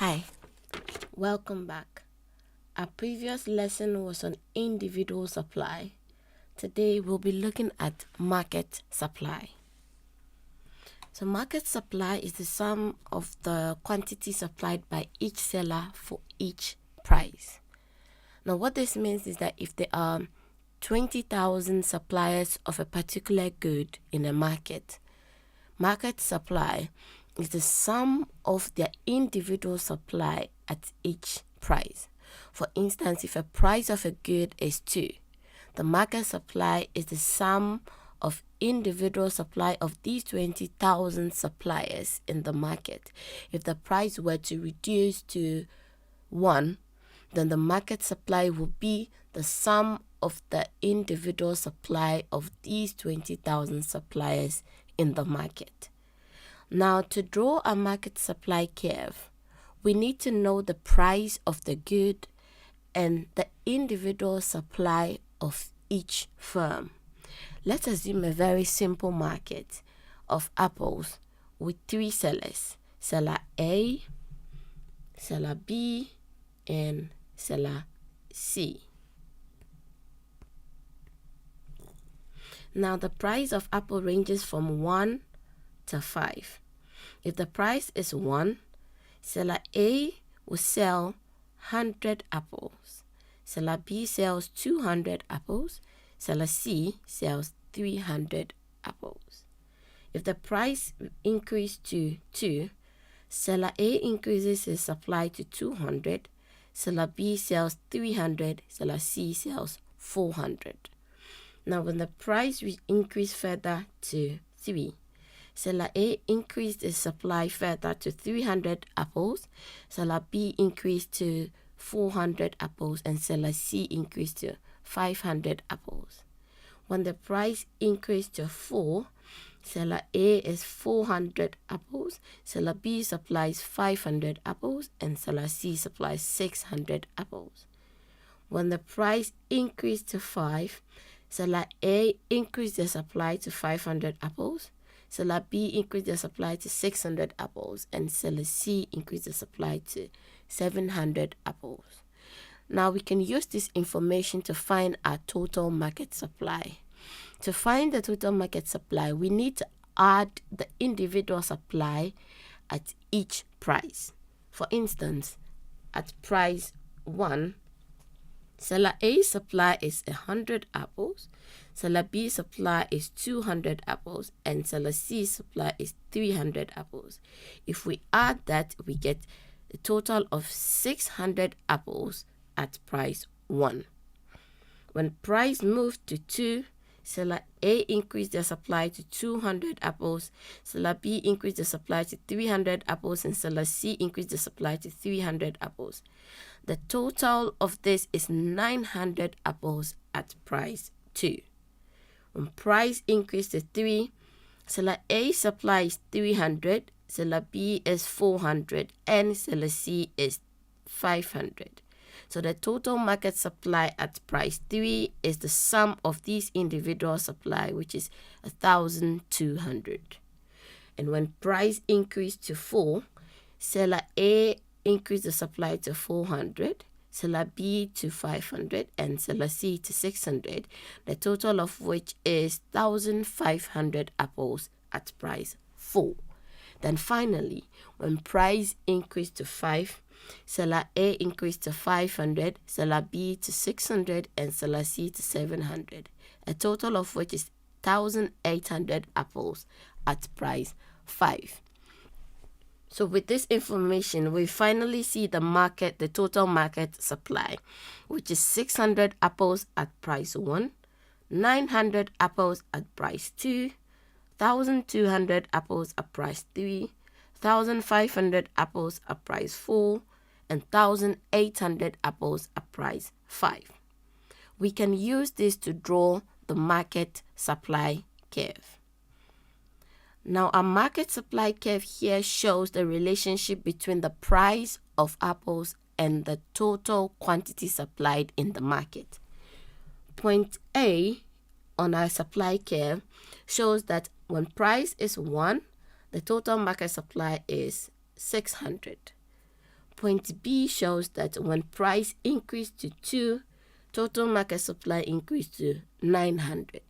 Hi, welcome back. Our previous lesson was on individual supply. Today we'll be looking at market supply. So market supply is the sum of the quantity supplied by each seller for each price. Now what this means is that if there are 20,000 suppliers of a particular good in a market, market supply is the sum of their individual supply at each price. For instance, if a price of a good is 2, the market supply is the sum of individual supply of these 20,000 suppliers in the market. If the price were to reduce to 1, then the market supply will be the sum of the individual supply of these 20,000 suppliers in the market. Now, to draw a market supply curve, we need to know the price of the good and the individual supply of each firm. Let's assume a very simple market of apples with 3 sellers: seller A, seller B, and seller C. Now, the price of apple ranges from 1 to 5. If the price is 1, seller A will sell 100 apples. Seller B sells 200 apples. Seller C sells 300 apples. If the price increases to 2, seller A increases his supply to 200. Seller B sells 300. Seller C sells 400. Now, when the price will increase further to 3, seller A increased its supply further to 300 apples, seller B increased to 400 apples, and seller C increased to 500 apples. When the price increased to 4, seller A is 400 apples, seller B supplies 500 apples, and seller C supplies 600 apples. When the price increased to 5, seller A increased the supply to 500 apples, seller B increased the supply to 600 apples, and seller C increased the supply to 700 apples. Now we can use this information to find our total market supply. To find the total market supply, we need to add the individual supply at each price. For instance, at price 1, seller A's supply is 100 apples, seller B's supply is 200 apples, and seller C's supply is 300 apples. If we add that, we get a total of 600 apples at price 1. When price moved to 2, seller A increased their supply to 200 apples, seller B increased the supply to 300 apples, and seller C increased the supply to 300 apples. The total of this is 900 apples at price 2. When price increased to 3, seller A supply is 300, seller B is 400, and seller C is 500. So the total market supply at price 3 is the sum of these individual supply, which is 1,200. And when price increased to 4, seller A increased the supply to 400, seller B to 500, and seller C to 600, the total of which is 1,500 apples at price 4. Then finally, when price increased to 5, seller A increased to 500, seller B to 600, and seller C to 700, a total of which is 1,800 apples at price 5. So with this information, we finally see the total market supply, which is 600 apples at price 1, 900 apples at price 2, 1,200 apples at price 3, 1,500 apples at price 4, and 1,800 apples at price 5. We can use this to draw the market supply curve. Now, our market supply curve here shows the relationship between the price of apples and the total quantity supplied in the market. Point A on our supply curve shows that when price is 1, the total market supply is 600. Point B shows that when price increased to 2, total market supply increased to 900.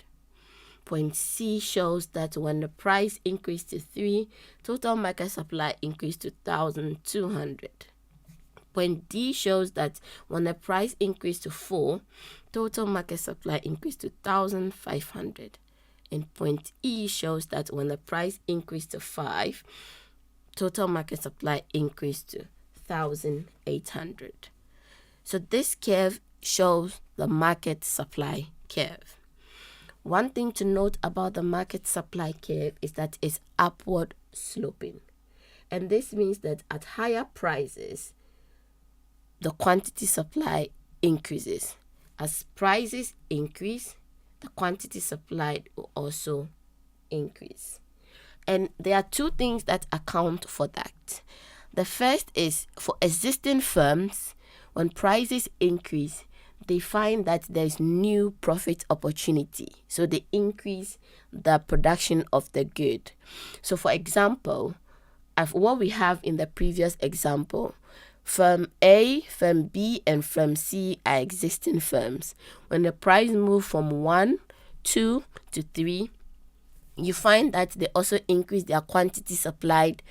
Point C shows that when the price increased to 3, total market supply increased to 1,200. Point D shows that when the price increased to 4, total market supply increased to 1,500. And point E shows that when the price increased to 5, total market supply increased to 1,800. So this curve shows the market supply curve. One thing to note about the market supply curve is that it's upward sloping. And this means that at higher prices, the quantity supply increases. As prices increase, the quantity supplied will also increase. And there are two things that account for that. The first is for existing firms, when prices increase, they find that there's new profit opportunity. So they increase the production of the good. So for example, what we have in the previous example, firm A, firm B, and firm C are existing firms. When the price moves from 1, 2 to 3, you find that they also increase their quantity supplied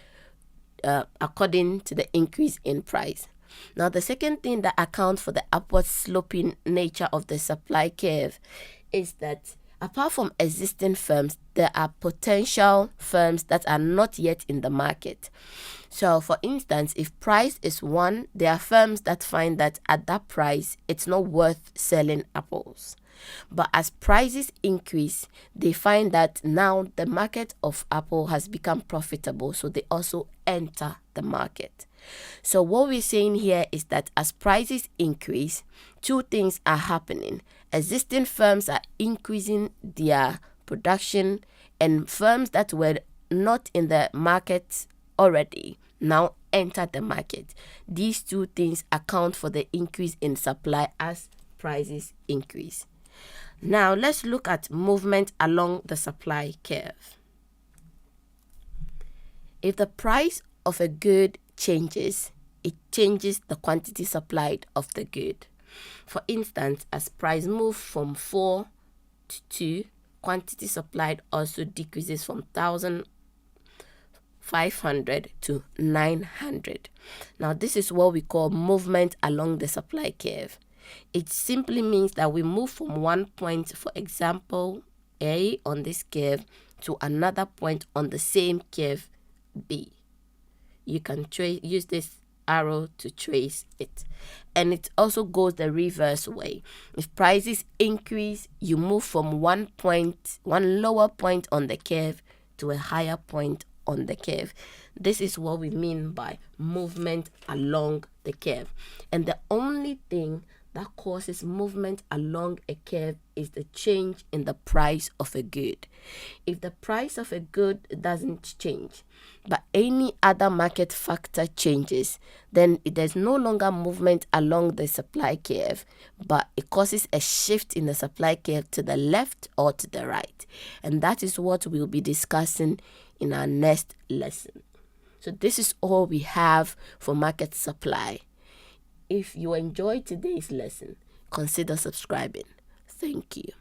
according to the increase in price. Now, the second thing that accounts for the upward sloping nature of the supply curve is that apart from existing firms, there are potential firms that are not yet in the market. So, for instance, if price is 1, there are firms that find that at that price, it's not worth selling apples. But as prices increase, they find that now the market of apple has become profitable, so they also enter the market. So what we're saying here is that as prices increase, two things are happening. Existing firms are increasing their production, and firms that were not in the market already now enter the market. These two things account for the increase in supply as prices increase. Now let's look at movement along the supply curve. If the price of a good changes, it changes the quantity supplied of the good. For instance, as price moves from 4 to 2, quantity supplied also decreases from 1,500 to 900. Now this is what we call movement along the supply curve. It simply means that we move from one point, for example, A on this curve, to another point on the same curve, B. You can use this arrow to trace it. And it also goes the reverse way. If prices increase, you move from one lower point on the curve to a higher point on the curve. This is what we mean by movement along the curve. And the only thing that causes movement along a curve is the change in the price of a good. If the price of a good doesn't change, but any other market factor changes, then there's no longer movement along the supply curve, but it causes a shift in the supply curve to the left or to the right. And that is what we'll be discussing in our next lesson. So this is all we have for market supply. If you enjoyed today's lesson, consider subscribing. Thank you.